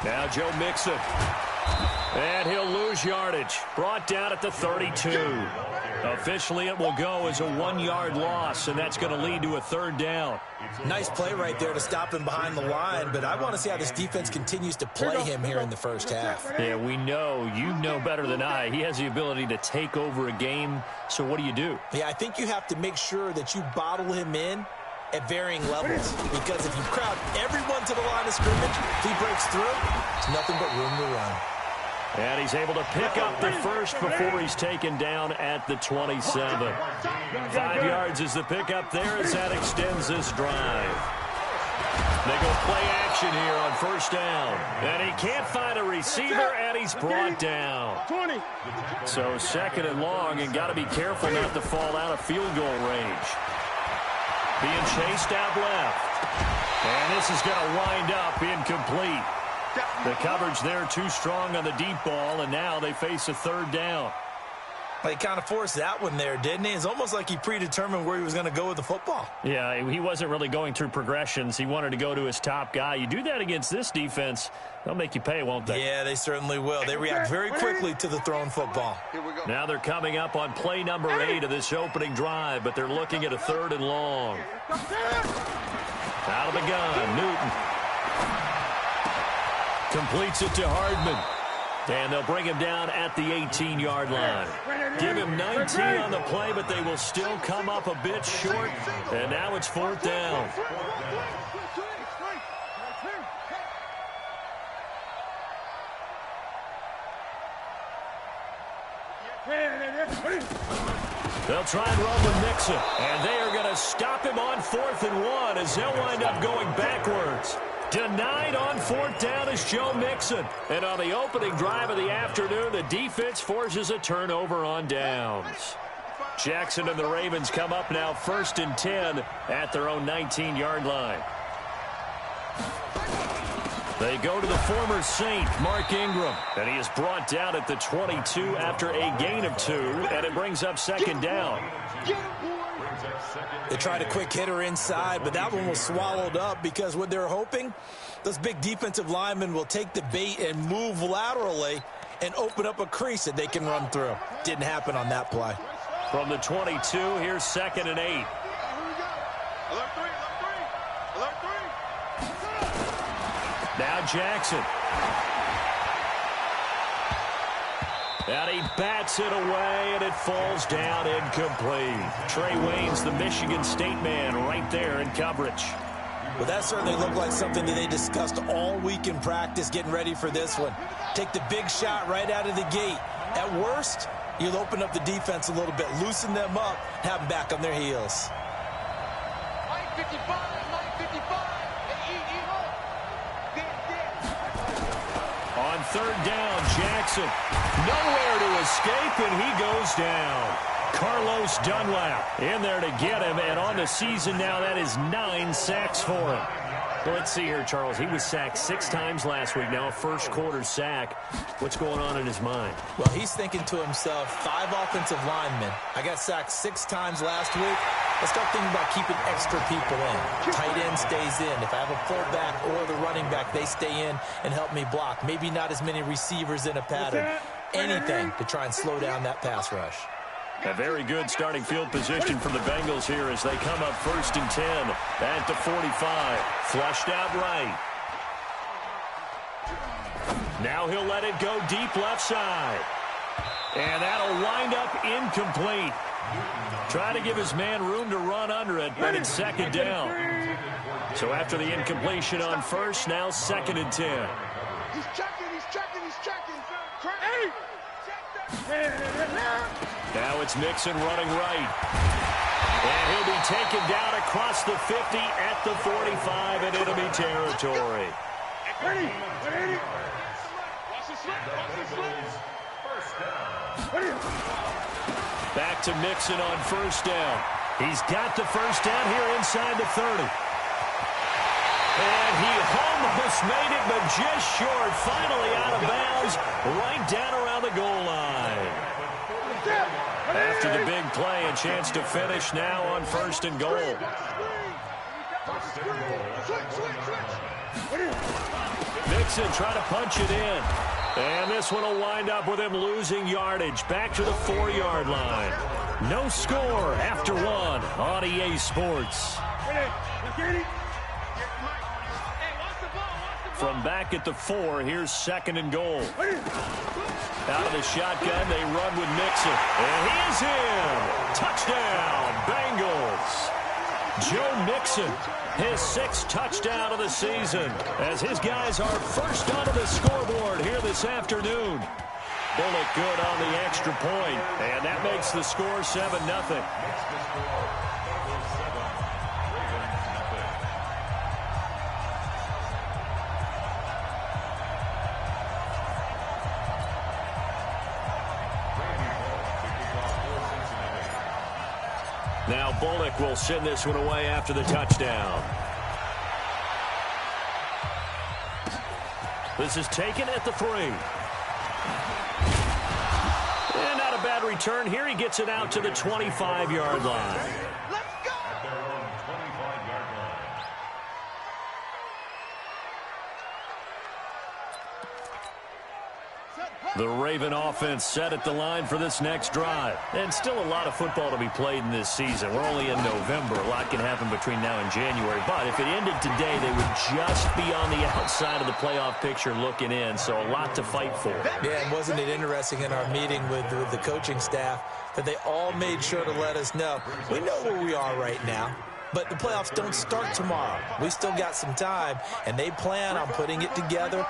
Now Joe Mixon. And he'll lose yardage. Brought down at the 32. Officially, it will go as a 1-yard loss, and that's going to lead to a 3rd down. Nice play right there to stop him behind the line, but I want to see how this defense continues to play him here in the first half. Yeah, we know. You know better than I. He has the ability to take over a game, so what do? Yeah, I think you have to make sure that you bottle him in at varying levels, because if you crowd everyone to the line of scrimmage, if he breaks through, there's nothing but room to run. And he's able to pick up the first before he's taken down at the 27. 5 yards is the pickup there as that extends this drive. They go play action here on 1st down. And he can't find a receiver, and he's brought down. So 2nd and long, and got to be careful not to fall out of field goal range. Being chased out left. And this is going to wind up incomplete. The coverage there too strong on the deep ball, and now they face a 3rd down. Well, he kind of forced that one there, didn't he? It's almost like he predetermined where he was going to go with the football. Yeah, he wasn't really going through progressions. He wanted to go to his top guy. You do that against this defense, they'll make you pay, won't they? Yeah, they certainly will. They react very quickly to the thrown football. Now they're coming up on play number 8 of this opening drive, but they're looking at a 3rd and long. Out of the gun, Newton. Completes it to Hardman. And they'll bring him down at the 18-yard line. Give him 19 on the play, but they will still come up a bit short. And now it's 4th down. They'll try and run with Mixon. And they are going to stop him on 4th and 1 as they'll wind up going backwards. Denied on 4th down is Joe Mixon. And on the opening drive of the afternoon, the defense forces a turnover on downs. Jackson and the Ravens come up now 1st and 10 at their own 19-yard line. They go to the former Saint, Mark Ingram. And he is brought down at the 22 after a gain of 2. And it brings up 2nd down. They tried a quick hitter inside, but that one was swallowed up because what they're hoping, those big defensive linemen will take the bait and move laterally and open up a crease that they can run through. Didn't happen on that play. From the 22, here's 2nd and 8. Now Jackson. And he bats it away, and it falls down incomplete. Trey Waynes, the Michigan State man, right there in coverage. Well, that certainly looked like something that they discussed all week in practice, getting ready for this one. Take the big shot right out of the gate. At worst, you'll open up the defense a little bit, loosen them up, have them back on their heels. 55. On 3rd down, Jackson. Nowhere to escape, and he goes down. Carlos Dunlap in there to get him, and on the season now, that is 9 sacks for him. Well, let's see here, Charles. He was sacked 6 times last week, now a first-quarter sack. What's going on in his mind? Well, he's thinking to himself, 5 offensive linemen. I got sacked 6 times last week. Let's start thinking about keeping extra people in. Tight end stays in. If I have a fullback or the running back, they stay in and help me block. Maybe not as many receivers in a pattern. Anything to try and slow down that pass rush. A very good starting field position for the Bengals here as they come up 1st and 10 at the 45. Flushed out right. Now he'll let it go deep left side. And that'll wind up incomplete. Try to give his man room to run under it, but it's 2nd down. So after the incompletion on 1st, now 2nd and 10. He's checking. Now it's Mixon running right. And he'll be taken down across the 50 at the 45 in enemy territory. Back to Mixon on 1st down. He's got the 1st down here inside the 30. And he almost made it, but just short. Finally out of bounds, right down around the goal line. After the big play, a chance to finish now on 1st and goal. Mixon trying to punch it in. And this one will wind up with him losing yardage. Back to the 4-yard line. No score after 1 on EA Sports. From back at the 4, here's 2nd and goal. Out of the shotgun, they run with Mixon. And he is in. Touchdown, Bengals. Joe Mixon, his 6th touchdown of the season, as his guys are first onto the scoreboard here this afternoon. Bullock good on the extra point, and that makes the score 7-0. Now Bullock will send this one away after the touchdown. This is taken at the 3. And not a bad return here. He gets it out to the 25-yard line. The Raven offense set at the line for this next drive. And still a lot of football to be played in this season. We're only in November. A lot can happen between now and January. But if it ended today, they would just be on the outside of the playoff picture looking in. So a lot to fight for. Yeah, and wasn't it interesting in our meeting with the coaching staff that they all made sure to let us know, we know where we are right now, but the playoffs don't start tomorrow. We still got some time, and they plan on putting it together,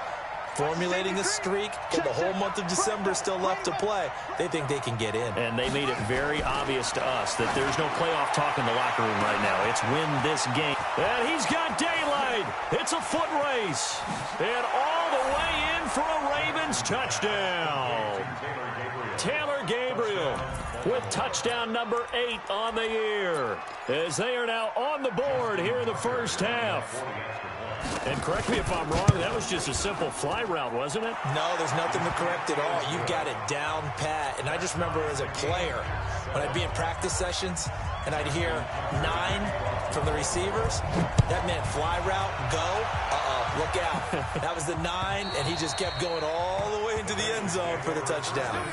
formulating a streak, but the whole month of December is still left to play. They think they can get in. And they made it very obvious to us that there's no playoff talk in the locker room right now. It's win this game. And he's got daylight. It's a foot race. And all the way in for a Ravens touchdown. Taylor Gabriel with touchdown number 8 on the year, as they are now on the board here in the first half. And correct me if I'm wrong, that was just a simple fly route, wasn't it? No, there's nothing to correct at all. You've got it down pat. And I just remember as a player, when I'd be in practice sessions and I'd hear 9 from the receivers, that meant fly route, go, look out. That was the 9, and he just kept going all the way into the end zone for the touchdown.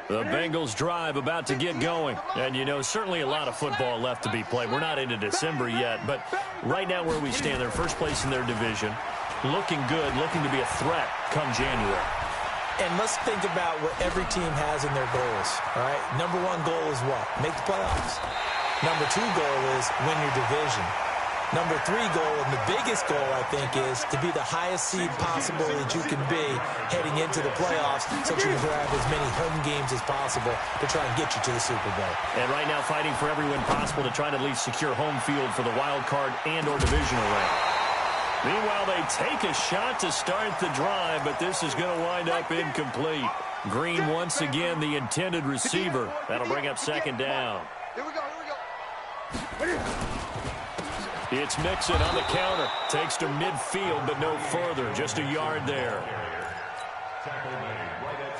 The Bengals drive about to get going. And, you know, certainly a lot of football left to be played. We're not into December yet, but right now where we stand, they're first place in their division. Looking good, looking to be a threat come January. And let's think about what every team has in their goals, all right? Number 1 goal is what? Make the playoffs. Number 2 goal is win your division. Number 3 goal, and the biggest goal, I think, is to be the highest seed possible that you can be heading into the playoffs so that you can grab as many home games as possible to try and get you to the Super Bowl. And right now fighting for every win possible to try to at least secure home field for the wild card and or divisional round. Meanwhile, they take a shot to start the drive, but this is going to wind up incomplete. Green once again the intended receiver. That'll bring up 2nd down. Here we go. It's Mixon on the counter. Takes to midfield, but no further. Just a yard there.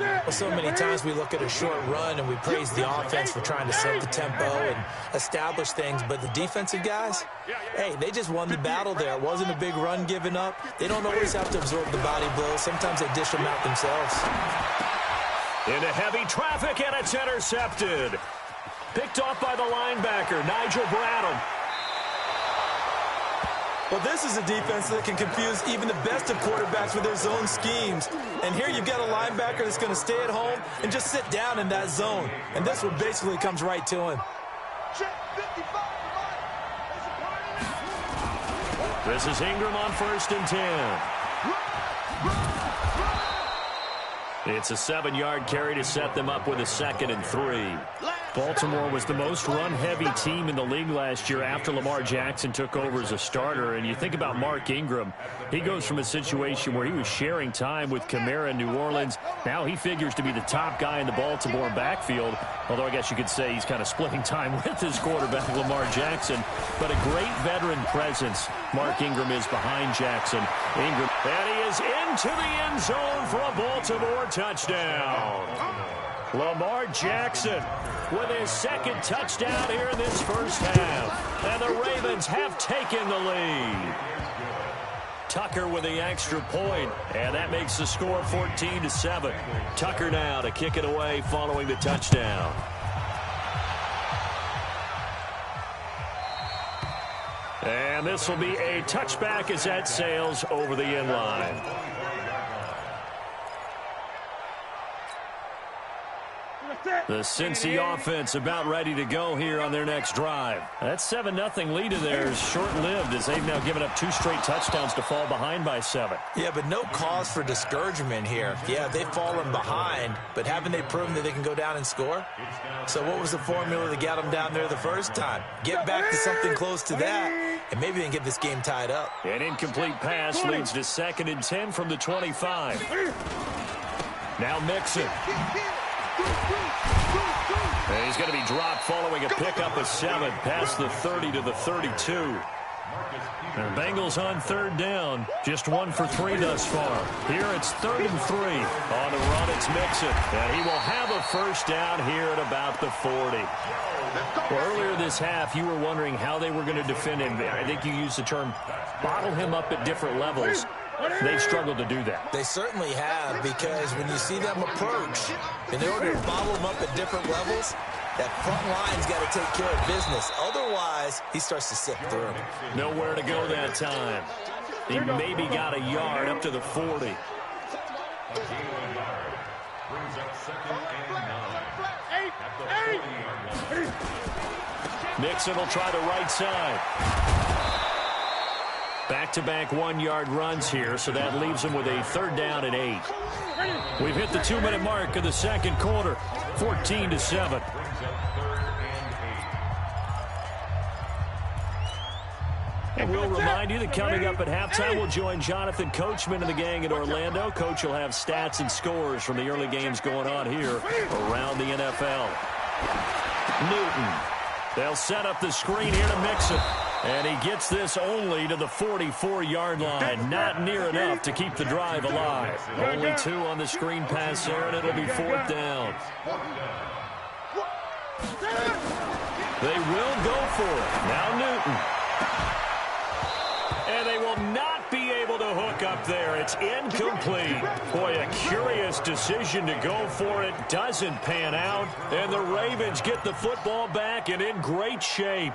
Well, so many times we look at a short run and we praise the offense for trying to set the tempo and establish things, but the defensive guys, hey, they just won the battle there. It wasn't a big run given up. They don't always have to absorb the body blows. Sometimes they dish them out themselves. Into heavy traffic, and it's intercepted. Picked off by the linebacker, Nigel Bradham. Well, this is a defense that can confuse even the best of quarterbacks with their zone schemes. And here you've got a linebacker that's going to stay at home and just sit down in that zone. And this one basically comes right to him. This is Ingram on 1st and 10. It's a 7-yard carry to set them up with a 2nd and 3. Baltimore was the most run-heavy team in the league last year after Lamar Jackson took over as a starter. And you think about Mark Ingram, he goes from a situation where he was sharing time with Kamara in New Orleans. Now he figures to be the top guy in the Baltimore backfield, although I guess you could say he's kind of splitting time with his quarterback, Lamar Jackson. But a great veteran presence Mark Ingram is behind Jackson. Ingram, and he is into the end zone for a Baltimore touchdown. Lamar Jackson with his second touchdown here in this first half. And the Ravens have taken the lead. Tucker with the extra point, and that makes the score 14-7. Tucker now to kick it away following the touchdown. And this will be a touchback as that sails over the end line. The Cincy offense about ready to go here on their next drive. That 7-0 lead of theirs short-lived as they've now given up 2 straight touchdowns to fall behind by 7. Yeah, but no cause for discouragement here. Yeah, they've fallen behind, but haven't they proven that they can go down and score? So what was the formula that got them down there the first time? Get back to something close to that, and maybe they can get this game tied up. An incomplete pass leads to 2nd and 10 from the 25. Now Mixon. And he's going to be dropped following a pickup of 7 past the 30 to the 32. And the Bengals on 3rd down. Just 1 for 3 thus far. Here it's 3rd and 3. On the run, it's Mixon. And he will have a first down here at about the 40. Well, earlier this half, you were wondering how they were going to defend him. I think you used the term bottle him up at different levels. They've struggled to do that. They certainly have, because when you see them approach, in order to bottle them up at different levels, that front line's got to take care of business. Otherwise, he starts to slip through. Nowhere to go that time. He maybe got a yard up to the 40. Mixon will try the right side. Back-to-back 1-yard runs here, so that leaves him with a 3rd down and 8. We've hit the 2-minute mark of the second quarter, 14-7. And we'll remind you that coming up at halftime, we'll join Jonathan Coachman and the gang in Orlando. Coach will have stats and scores from the early games going on here around the NFL. Newton. They'll set up the screen here to Mixon. And he gets this only to the 44-yard line. Not near enough to keep the drive alive. Only 2 on the screen pass there, and it'll be 4th down. They will go for it. Now Newton. And they will not be able to hook up there. It's incomplete. Boy, a curious decision to go for it. Doesn't pan out. And the Ravens get the football back and in great shape.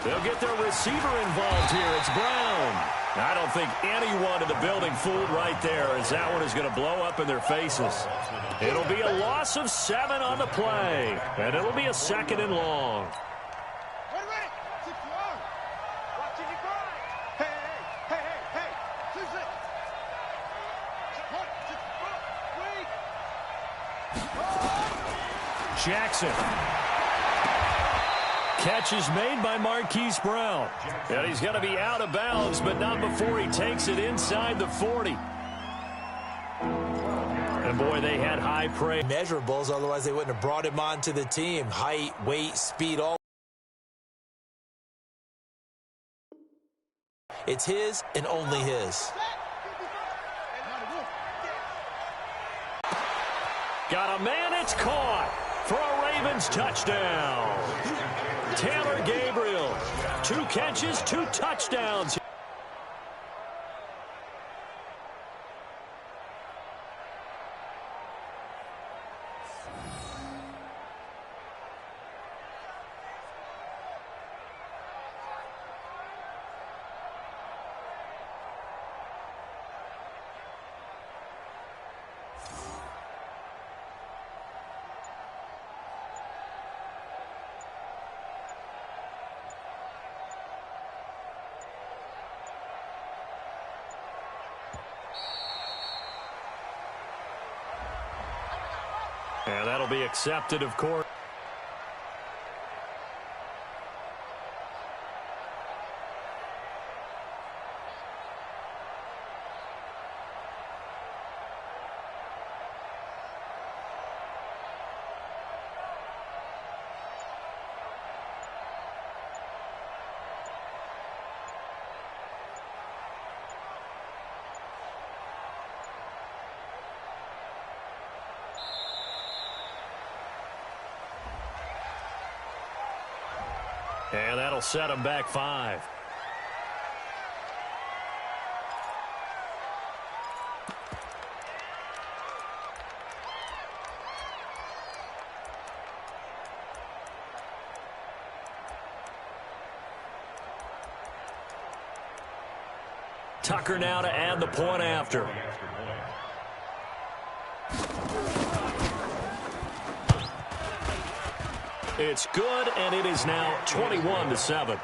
They'll get their receiver involved here. It's Brown. I don't think anyone in the building fooled right there, as that one is going to blow up in their faces. It'll be a loss of 7 on the play, and it'll be a 2nd and long. Jackson. Catch is made by Marquise Brown. And he's going to be out of bounds, but not before he takes it inside the 40. And, boy, they had high praise. Measurables, otherwise they wouldn't have brought him onto the team. Height, weight, speed, all. It's his and only his. Got a man, it's caught for a Ravens touchdown. Taylor Gabriel, 2 catches, 2 touchdowns. And that'll be accepted, of course. And that'll set him back 5. Tucker now to add the point after. It's good, and it is now 21-7.